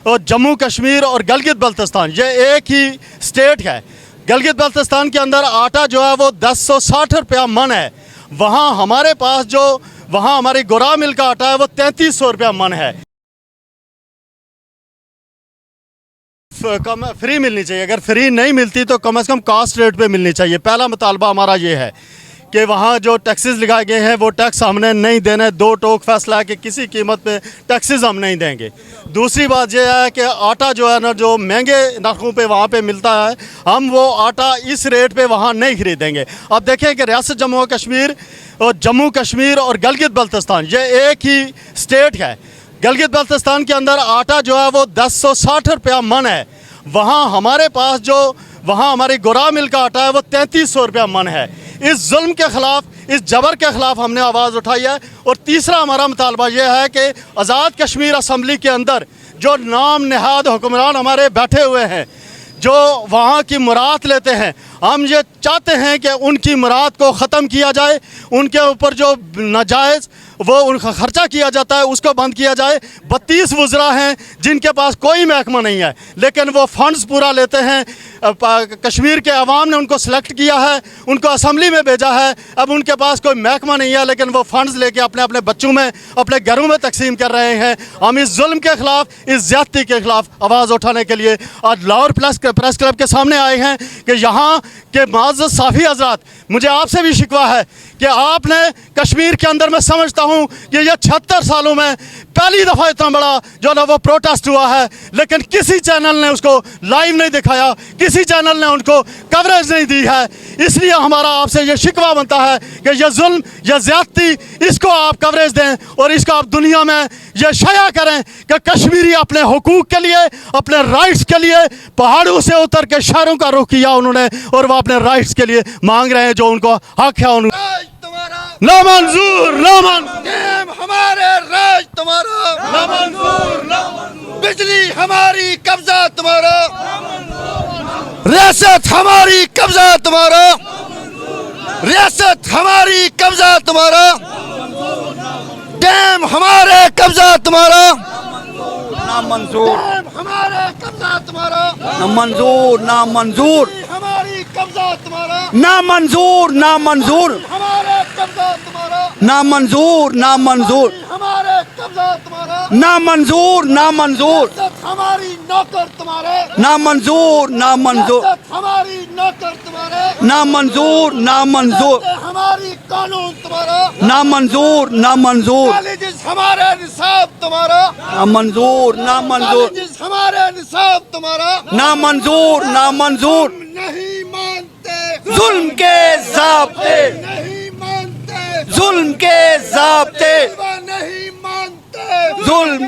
اور جموں کشمیر اور گلگت بلتستان یہ ایک ہی اسٹیٹ ہے۔ گلگت بلتستان کے اندر آٹا جو ہے وہ 1060 روپیہ من ہے، وہاں ہمارے پاس جو وہاں ہماری گورا مل کا آٹا ہے وہ 3300 روپیہ من ہے۔ فری ملنی چاہیے، اگر فری نہیں ملتی تو کم از کم کاسٹ ریٹ پہ ملنی چاہیے۔ پہلا مطالبہ ہمارا یہ ہے کہ وہاں جو ٹیکسز لگائے گئے ہیں وہ ٹیکس ہم نے نہیں دینے، دو ٹوک فیصلہ ہے کہ کسی قیمت پہ ٹیکسز ہم نہیں دیں گے۔ دوسری بات یہ ہے کہ آٹا جو ہے نا جو مہنگے نرخوں پہ وہاں پہ ملتا ہے، ہم وہ آٹا اس ریٹ پہ وہاں نہیں خریدیں گے۔ اب دیکھیں کہ ریاست جموں کشمیر اور گلگت بلتستان یہ ایک ہی اسٹیٹ ہے۔ گلگت بلتستان کے اندر آٹا جو ہے وہ 1060 روپیہ من ہے، وہاں ہمارے پاس جو وہاں ہماری گورا مل کا آٹا ہے وہ 3300 روپیہ من ہے۔ اس ظلم کے خلاف، اس جبر کے خلاف ہم نے آواز اٹھائی ہے۔ اور تیسرا ہمارا مطالبہ یہ ہے کہ آزاد کشمیر اسمبلی کے اندر جو نام نہاد حکمران ہمارے بیٹھے ہوئے ہیں، جو وہاں کی مراد لیتے ہیں، ہم یہ چاہتے ہیں کہ ان کی مراد کو ختم کیا جائے، ان کے اوپر جو ناجائز وہ ان کا خرچہ کیا جاتا ہے اس کو بند کیا جائے۔ 32 وزراء ہیں جن کے پاس کوئی محکمہ نہیں ہے، لیکن وہ فنڈز پورا لیتے ہیں۔ کشمیر کے عوام نے ان کو سلیکٹ کیا ہے، ان کو اسمبلی میں بھیجا ہے، اب ان کے پاس کوئی محکمہ نہیں ہے، لیکن وہ فنڈز لے کے اپنے بچوں میں، اپنے گھروں میں تقسیم کر رہے ہیں۔ ہم اس ظلم کے خلاف، اس زیادتی کے خلاف آواز اٹھانے کے لیے آج لاہور پریس کلب کے سامنے آئے ہیں کہ یہاں کے معزز صافی حضرات، مجھے آپ سے بھی شکوہ ہے کہ آپ نے کشمیر کے اندر، میں سمجھتا ہوں کہ یہ 76 سالوں میں پہلی دفعہ اتنا بڑا جو نا وہ پروٹیسٹ ہوا ہے، لیکن کسی چینل نے اس کو لائیو نہیں دکھایا، کسی چینل نے ان کو کوریج نہیں دی ہے۔ اس لیے ہمارا آپ سے یہ شکوہ بنتا ہے کہ یہ ظلم، یہ زیادتی، اس کو آپ کوریج دیں اور اس کو آپ دنیا میں یہ شائع کریں کہ کشمیری اپنے حقوق کے لیے، اپنے رائٹس کے لیے پہاڑوں سے اتر کے شہروں کا رخ کیا انہوں نے، اور وہ اپنے رائٹس کے لیے مانگ رہے ہیں جو ان کو حق ہے۔ نہ منظور، نہ منظور ہمارے راج تمہارا، نہ منظور، نہ منظور بجلی ہماری قبضہ تمہارا، ریاست ہماری قبضہ تمہارا، ریاست ہماری قبضہ تمہارا، ڈیم ہمارے قبضہ تمہارا، نہ منظور، ہمارے قبضہ تمہارا، نہ منظور، نہ منظور، ہماری قبضہ تمہارا، نہ منظور، نہ منظور، ہمارے قبضہ تمہارا، نہ منظور، نہ منظور، ہمارے قبضہ تمہارا، نہ منظور، نہ منظور، ریاست ہماری نوکر تمہارے، نہ منظور، نہ منظور، ریاست ہماری نوکر تمہارے، نہ منظور، نہ منظور، ہماری قانون تمہارا، نہ منظور، نہ منظور، کالجز ہمارے نصاب تمہارا، نہ منظور، نہ منظور، کالجز ہمارے نصاب تمہارا، نہ منظور، نہ منظور، نہیں مانتے، ظلم کے ضابطے، نہیں مانتے، ظلم کے ضابطے، نہیں مانتے، ظلم